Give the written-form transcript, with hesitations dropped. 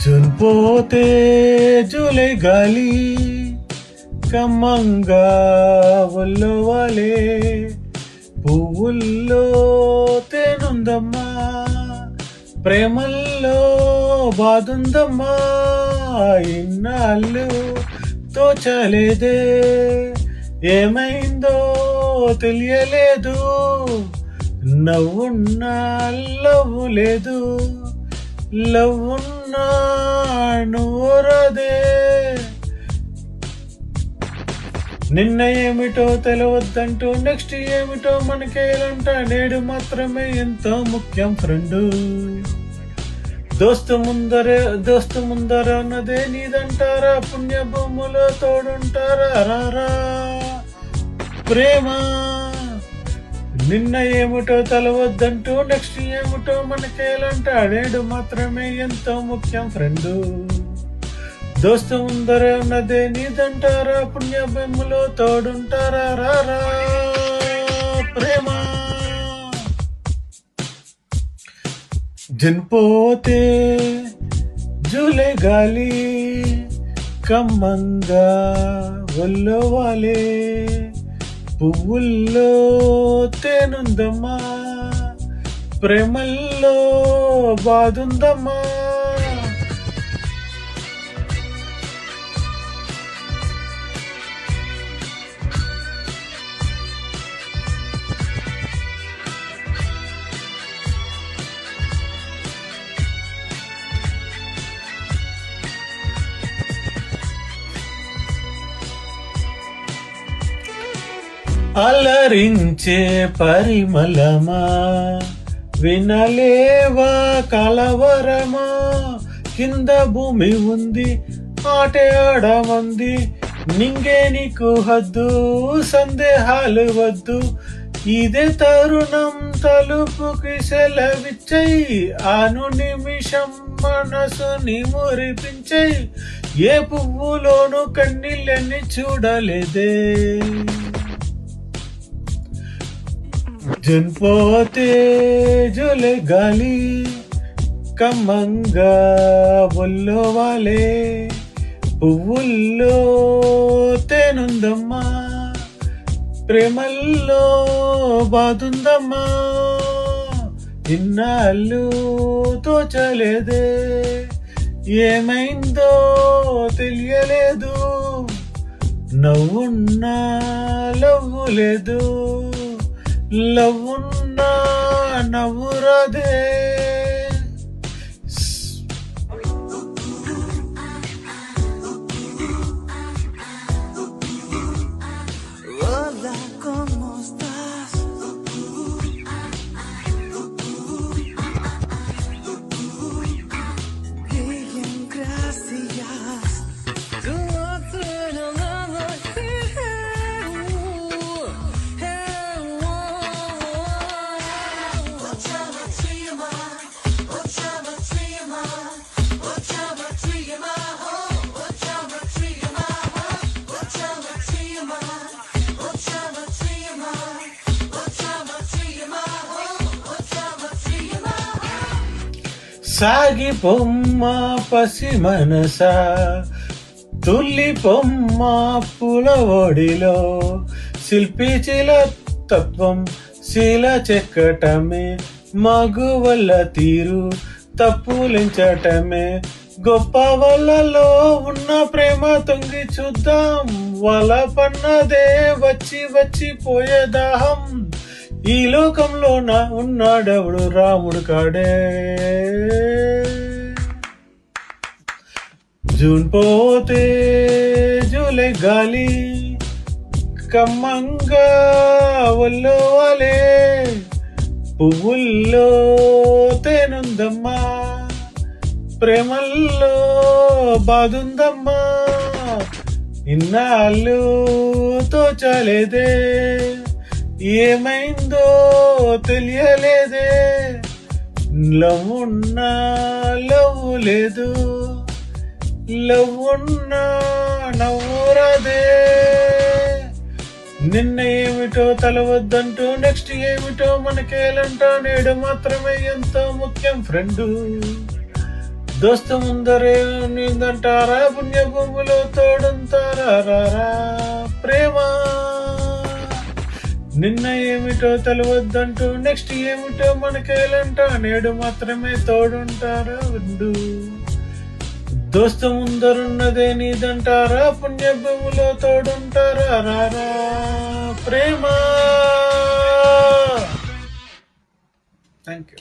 June పోతే July గాలి కమ్మంగా hello వాలే పువ్వుల్లో తేనుందమ్మా ప్రేమల్లో బాదుందమ్మా ఇన్నాళ్ళు తోచలేదే ఏమైందో తెలియలేదు నవ్వున్నా లవ్వు లేదు లవ్వున్నా నువ్వురదే నిన్న ఏమిటో తెలవద్దంటూ నెక్స్ట్ ఏమిటో మనకేలంట నేడు మాత్రమే ఎంతో ముఖ్యం ఫ్రెండు దోస్తు ముందర అన్నదే నీదంటారా పుణ్యభూములో తోడుంటారా రారా ప్రేమ నిన్న ఏమిటో తెలవద్దంటూ నెక్స్ట్ ఏమిటో మనకేలంట నేడు మాత్రమే ఎంతో ముఖ్యం ఫ్రెండు దోస్తు ముందరే ఉన్నదే నీదంటారా పుణ్యభూములో తోడుంటారా రారా ప్రేమ జూన్ పోతే జూలై గాలి కమ్మంగా ఒల్లో వాలే పువ్వుల్లో తేనుందమ్మా ప్రేమల్లో బాదుందమ్మా అలరించే పరిమళమా వినలేవా కలవరమా కింద భూమి ఉంది ఆటే ఆడమంది నింగే నీకు హద్దు సందేహాలు వద్దు ఇదే తరుణం తలుపుకి సెలవిచ్చయి ఆను నిమిషం మనసుని మురిపించయి ఏ పువ్వులోను కన్నీళ్ళని చూడలేదే జూన్ పోతే జూలై గాలి కమ్మంగా ఒల్లో వాలే పువ్వుల్లో తేనుందమ్మా ప్రేమల్లో బాదుందమ్మా ఇన్నాళ్ళు తోచలేదే ఏమైందో తెలియలేదు నవ్వున్నా లవ్వు లేదు లవ్వున్నా నవ్వురదే Hola, ¿cómo estás? Bien, gracias. సాగి పొమ్మ పసి మనస తుల్లి పొమ్మ పులవడిలో శిల్పి శిల తత్వం శిల చెక్కటమే మగువల్ల తీరు తప్పులించటమే గొప్ప వలలో ఉన్న ప్రేమ తొంగి చూద్దాం వల పన్నదే వచ్చి వచ్చి పోయే దాహం ఈ లోకంలో ఉన్నాడెవడు రాముడు కాడే జూన్ పోతే జూలై గాలి కమ్మంగా ఒల్లో వాలే పువ్వుల్లో తేనుందమ్మా ప్రేమల్లో బాదుందమ్మా ఇన్నాళ్ళు తోచలేదే ఏమైందో తెలియలేదే లవ్వున్నా లవ్వు లేదు లవ్వున్నా నవ్వురదే నిన్న ఏమిటో తలవద్దంటూ నెక్స్ట్ ఏమిటో మనకేలంట నేడు మాత్రమే ఎంతో ముఖ్యం ఫ్రెండు దోస్తు ముందరే నీదంటారా పుణ్యభూమిలో తోడుంటారా రారా ప్రేమ. నిన్న ఏమిటో తెలవద్దంటూ నెక్స్ట్ ఏమిటో మనకేలంట నేడు మాత్రమే తోడుంటారా ఉండు. దోస్తు ముందరున్నదే నీదంటారా పుణ్యభూమిలో తోడుంటారా రారా ప్రేమ. Thank you.